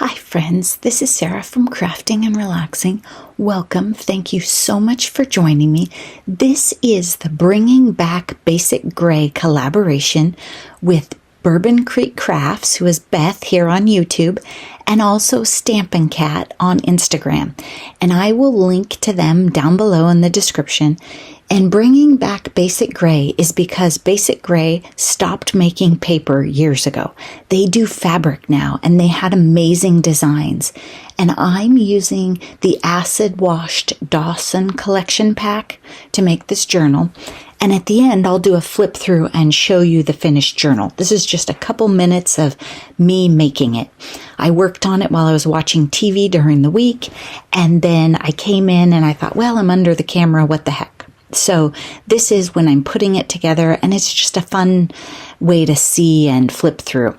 Hi friends, this is Sarah from Crafting and Relaxing. Welcome. Thank you so much for joining me. This is the Bringing Back Basic Gray collaboration with Bourbon Creek Crafts, who is Beth here on YouTube, and also Stampin' Cat on Instagram. And I will link to them down below in the description. And Bringing Back Basic Gray is because Basic Gray stopped making paper years ago. They do fabric now, and they had amazing designs. And I'm using the acid washed Dawson collection pack to make this journal. And at the end, I'll do a flip through and show you the finished journal. This is just a couple minutes of me making it. I worked on it while I was watching TV during the week. And then I came in and I thought, well, I'm under the camera. What the heck? So this is when I'm putting it together, and it's just a fun way to see and flip through.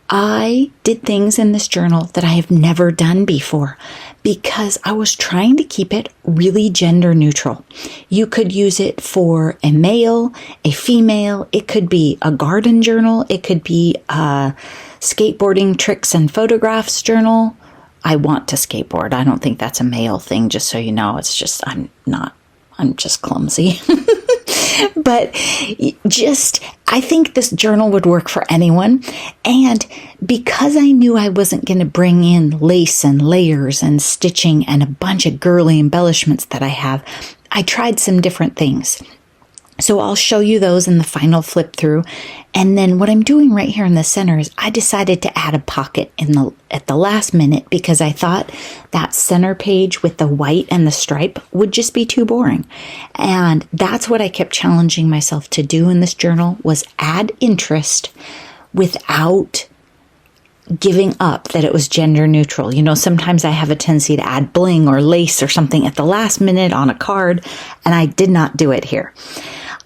I did things in this journal that I have never done before because I was trying to keep it really gender neutral. You could use it for a male, a female. It could be a garden journal. It could be a skateboarding tricks and photographs journal. I want to skateboard. I don't think that's a male thing, just so you know. It's just, I'm just clumsy. But I think this journal would work for anyone. And because I knew I wasn't going to bring in lace and layers and stitching and a bunch of girly embellishments that I have, I tried some different things. So I'll show you those in the final flip through. And then what I'm doing right here in the center is I decided to add a pocket at the last minute because I thought that center page with the white and the stripe would just be too boring. And that's what I kept challenging myself to do in this journal, was add interest without giving up that it was gender neutral. You know, sometimes I have a tendency to add bling or lace or something at the last minute on a card, and I did not do it here.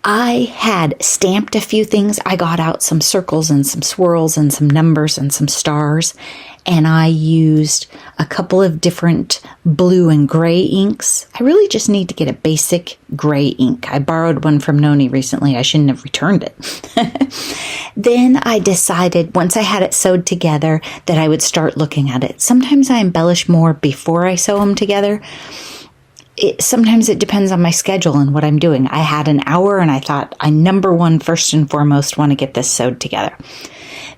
I had stamped a few things. I got out some circles and some swirls and some numbers and some stars. And I used a couple of different blue and gray inks. I really just need to get a basic gray ink. I borrowed one from Noni recently. I shouldn't have returned it. Then I decided, once I had it sewed together, that I would start looking at it. Sometimes I embellish more before I sew them together. Sometimes it depends on my schedule and what I'm doing. I had an hour and I thought, first and foremost, want to get this sewed together.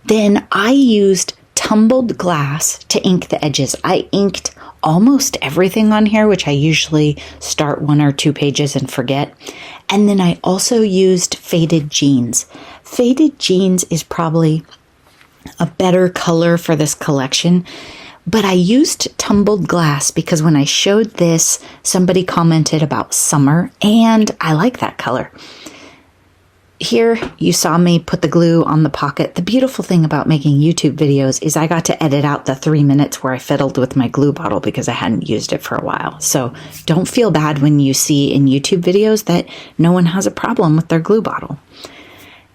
Then I used tumbled glass to ink the edges. I inked almost everything on here, which I usually start 1 or 2 pages and forget. And then I also used faded jeans. Faded jeans is probably a better color for this collection. But I used tumbled glass because when I showed this, somebody commented about summer, and I like that color. Here, you saw me put the glue on the pocket. The beautiful thing about making YouTube videos is I got to edit out the 3 minutes where I fiddled with my glue bottle because I hadn't used it for a while. So don't feel bad when you see in YouTube videos that no one has a problem with their glue bottle.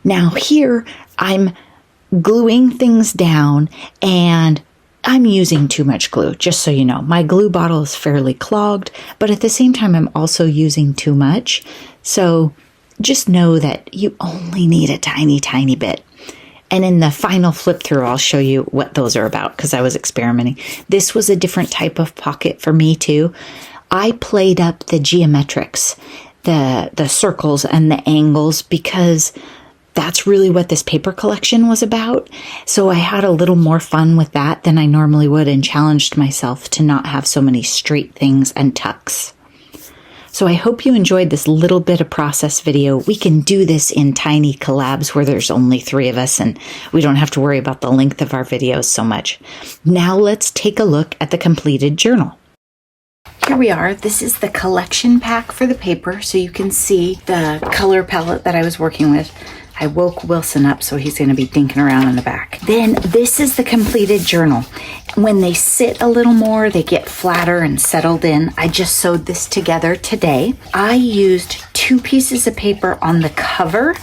Now here, I'm gluing things down, and I'm using too much glue, just so you know. My glue bottle is fairly clogged, but at the same time, I'm also using too much. So just know that you only need a tiny, tiny bit. And in the final flip through, I'll show you what those are about because I was experimenting. This was a different type of pocket for me too. I played up the geometrics, the circles and the angles, because that's really what this paper collection was about. So I had a little more fun with that than I normally would and challenged myself to not have so many straight things and tucks. So I hope you enjoyed this little bit of process video. We can do this in tiny collabs where there's only 3 of us and we don't have to worry about the length of our videos so much. Now let's take a look at the completed journal. Here we are. This is the collection pack for the paper, so you can see the color palette that I was working with. I woke Wilson up, so he's going to be dinking around in the back. Then this is the completed journal. When they sit a little more, they get flatter and settled in. I just sewed this together today. I used 2 pieces of paper on the cover.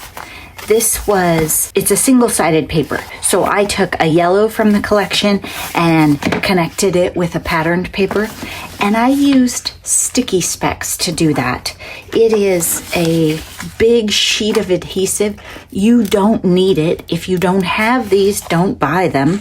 It's a single-sided paper. So I took a yellow from the collection and connected it with a patterned paper. And I used sticky specs to do that. It is a big sheet of adhesive. You don't need it. If you don't have these, don't buy them.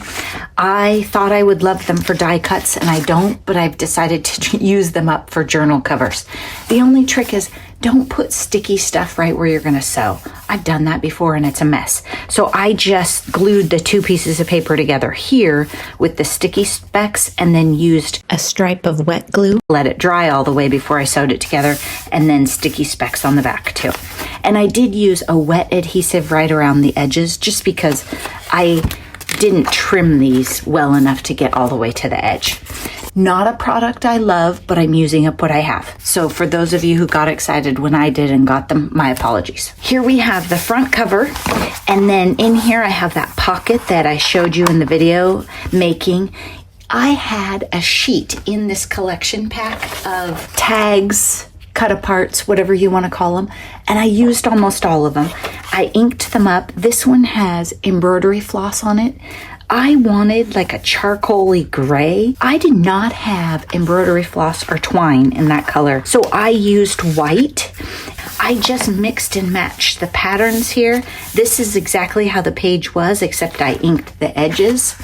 I thought I would love them for die cuts, and I don't, but I've decided to use them up for journal covers. The only trick is don't put sticky stuff right where you're going to sew. I've done that before and it's a mess. So I just glued the two pieces of paper together here with the sticky specks and then used a stripe of wet glue. Let it dry all the way before I sewed it together, and then sticky specks on the back too. And I did use a wet adhesive right around the edges just because I didn't trim these well enough to get all the way to the edge. Not a product I love, but I'm using up what I have. So for those of you who got excited when I did and got them, my apologies. Here we have the front cover, and then in here I have that pocket that I showed you in the video making. I had a sheet in this collection pack of tags, cut aparts, whatever you want to call them, and I used almost all of them. I inked them up. This one has embroidery floss on it. I wanted like a charcoaly gray. I did not have embroidery floss or twine in that color, so I used white. I just mixed and matched the patterns here. This is exactly how the page was, except I inked the edges.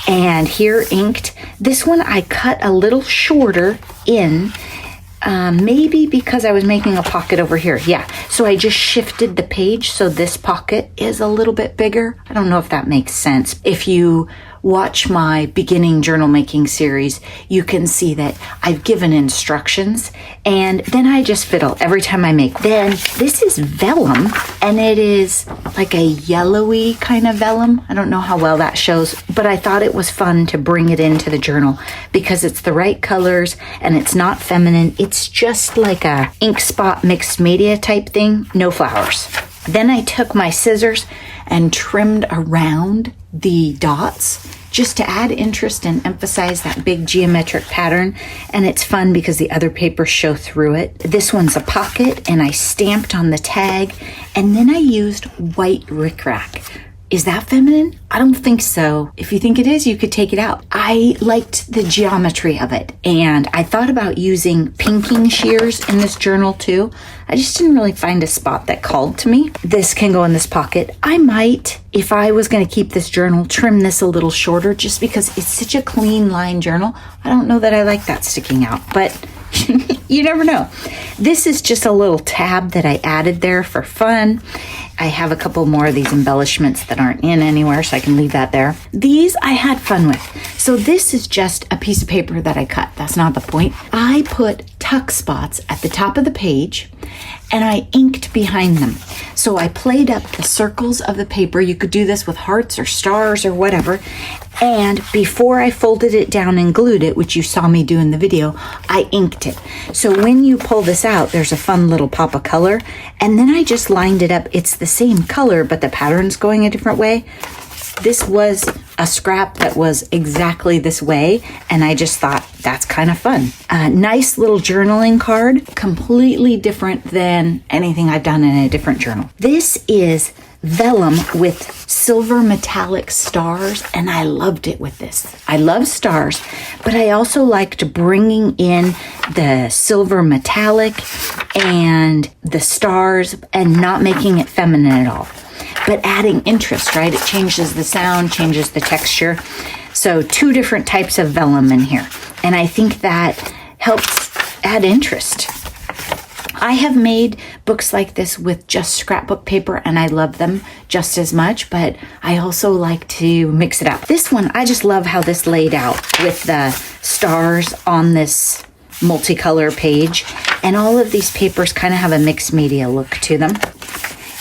And here inked. This one I cut a little shorter in, maybe because I was making a pocket over here. Yeah, so I just shifted the page so this pocket is a little bit bigger. I don't know if that makes sense. If you watch my beginning journal making series, you can see that I've given instructions and then I just fiddle every time I make. Then this is vellum, and it is like a yellowy kind of vellum. I don't know how well that shows, but I thought it was fun to bring it into the journal because it's the right colors and it's not feminine. It's just like a ink spot mixed media type thing, no flowers. Then I took my scissors and trimmed around the dots just to add interest and emphasize that big geometric pattern. And it's fun because the other papers show through it. This one's a pocket, and I stamped on the tag, and then I used white rickrack. Is that feminine? I don't think so. If you think it is, you could take it out. I liked the geometry of it, and I thought about using pinking shears in this journal too. I just didn't really find a spot that called to me. This can go in this pocket. I might, if I was going to keep this journal, trim this a little shorter just because it's such a clean line journal. I don't know that I like that sticking out, but you never know. This is just a little tab that I added there for fun. I have a couple more of these embellishments that aren't in anywhere, so I can leave that there. These I had fun with. So this is just a piece of paper that I cut. That's not the point. I put tuck spots at the top of the page, and I inked behind them. So I played up the circles of the paper. You could do this with hearts or stars or whatever. And before I folded it down and glued it, which you saw me do in the video, I inked it. So when you pull this out, there's a fun little pop of color. And then I just lined it up. It's the same color, but the pattern's going a different way. This was a scrap that was exactly this way, and I just thought that's kind of fun. A nice little journaling card, completely different than anything I've done in a different journal. This is vellum with silver metallic stars, and I loved it with this. I love stars, but I also liked bringing in the silver metallic and the stars and not making it feminine at all, but adding interest, right? It changes the sound, changes the texture. So 2 different types of vellum in here, and I think that helps add interest. I have made books like this with just scrapbook paper, and I love them just as much, but I also like to mix it up. This one, I just love how this laid out with the stars on this multicolor page, and all of these papers kind of have a mixed media look to them,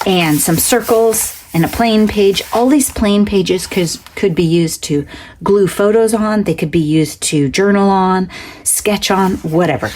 and some circles and a plain page. All these plain pages could be used to glue photos on, they could be used to journal on, sketch on, whatever.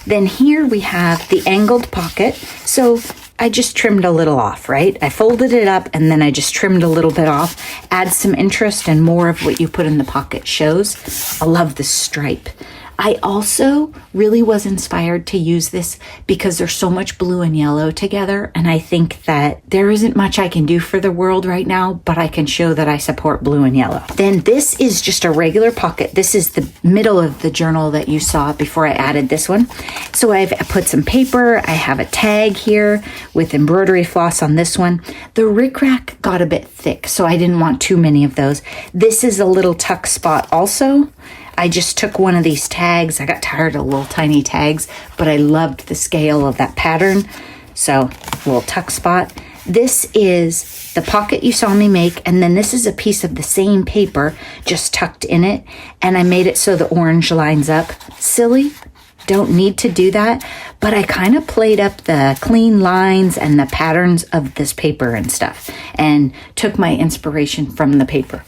Then here we have the angled pocket. So I just trimmed a little off, right? I folded it up and then I just trimmed a little bit off. Add some interest, and more of what you put in the pocket shows. I love the stripe. I also really was inspired to use this because there's so much blue and yellow together, and I think that there isn't much I can do for the world right now, but I can show that I support blue and yellow. Then this is just a regular pocket. This is the middle of the journal that you saw before I added this one. So I've put some paper. I have a tag here with embroidery floss on this one. The rickrack got a bit thick, so I didn't want too many of those. This is a little tuck spot also. I just took one of these tags. I got tired of little tiny tags, but I loved the scale of that pattern. So, little tuck spot. This is the pocket you saw me make, and then this is a piece of the same paper just tucked in it, and I made it so the orange lines up. Silly, don't need to do that, but I kind of played up the clean lines and the patterns of this paper and stuff, and took my inspiration from the paper.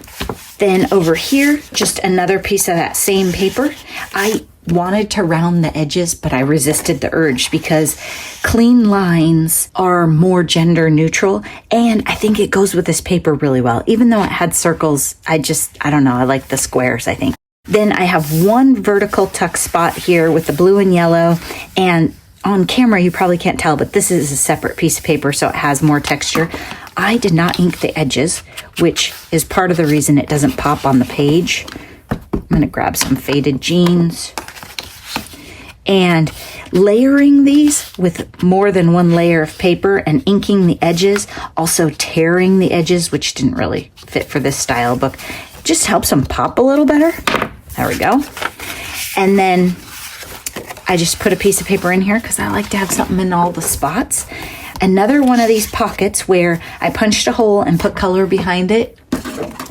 Then over here, just another piece of that same paper. I wanted to round the edges, but I resisted the urge because clean lines are more gender neutral, and I think it goes with this paper really well. Even though it had circles, I don't know, I like the squares, I think. Then I have one vertical tuck spot here with the blue and yellow, and on camera you probably can't tell, but this is a separate piece of paper, so it has more texture. I did not ink the edges, which is part of the reason it doesn't pop on the page. I'm going to grab some faded jeans. And layering these with more than one layer of paper and inking the edges, also tearing the edges, which didn't really fit for this style book, just helps them pop a little better. There we go. And then I just put a piece of paper in here because I like to have something in all the spots. Another one of these pockets where I punched a hole and put color behind it.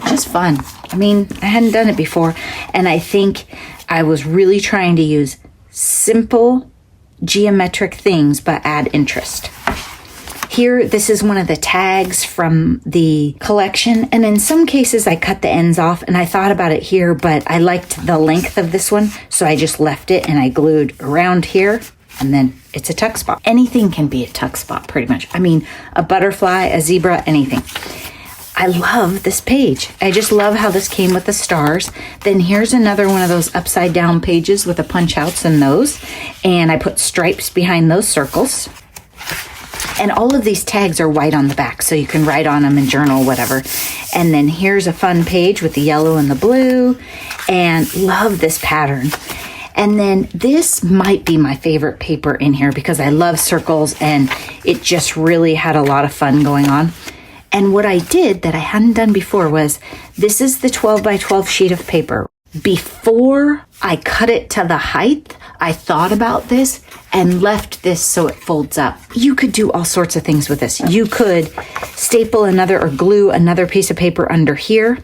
Just fun. I mean, I hadn't done it before, and I think I was really trying to use simple geometric things but add interest. Here, this is one of the tags from the collection, and in some cases I cut the ends off, and I thought about it here, but I liked the length of this one, so I just left it and I glued around here, and then it's a tuck spot. Anything can be a tuck spot, pretty much. I mean, a butterfly, a zebra, anything. I love this page. I just love how this came with the stars. Then here's another one of those upside down pages with the punch outs in those, and I put stripes behind those circles. And all of these tags are white on the back, so you can write on them and journal, whatever. And then here's a fun page with the yellow and the blue, and love this pattern. And then this might be my favorite paper in here because I love circles, and it just really had a lot of fun going on. And what I did that I hadn't done before was, this is the 12 by 12 sheet of paper. Before I cut it to the height, I thought about this and left this so it folds up. You could do all sorts of things with this. You could staple another or glue another piece of paper under here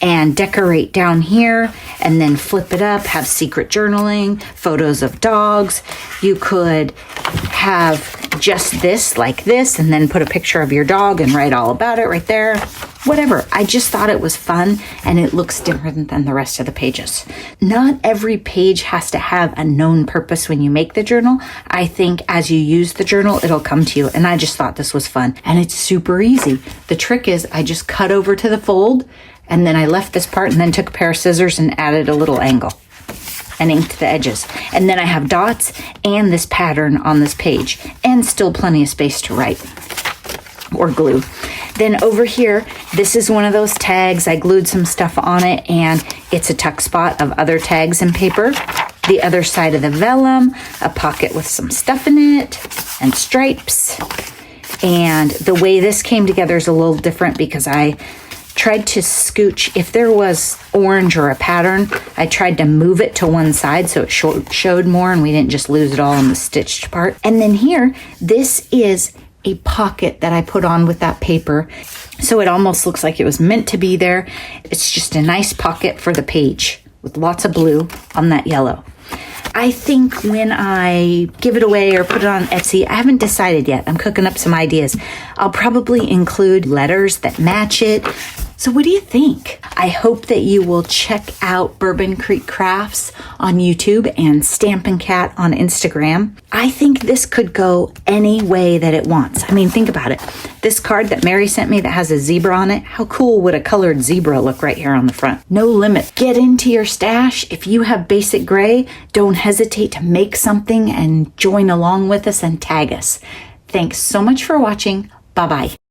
and decorate down here and then flip it up, have secret journaling, photos of dogs. You could have just this like this and then put a picture of your dog and write all about it right there. Whatever. I just thought it was fun and it looks different than the rest of the pages. Not every page has to have a known purpose when you make the journal. I think as you use the journal, it'll come to you. And I just thought this was fun. And it's super easy. The trick is I just cut over to the fold and then I left this part and then took a pair of scissors and added a little angle and inked the edges. And then I have dots and this pattern on this page and still plenty of space to write or glue. Then over here, this is one of those tags. I glued some stuff on it and it's a tuck spot of other tags and paper. The other side of the vellum, a pocket with some stuff in it and stripes. And the way this came together is a little different because I tried to scooch, if there was orange or a pattern, I tried to move it to one side so it showed more and we didn't just lose it all in the stitched part. And then here, this is a pocket that I put on with that paper. So it almost looks like it was meant to be there. It's just a nice pocket for the page with lots of blue on that yellow. I think when I give it away or put it on Etsy, I haven't decided yet. I'm cooking up some ideas. I'll probably include letters that match it. So what do you think? I hope that you will check out Bourbon Creek Crafts on YouTube and Stampin' Cat on Instagram. I think this could go any way that it wants. I mean, think about it. This card that Mary sent me that has a zebra on it, how cool would a colored zebra look right here on the front? No limit. Get into your stash. If you have basic gray, don't hesitate to make something and join along with us and tag us. Thanks so much for watching. Bye-bye.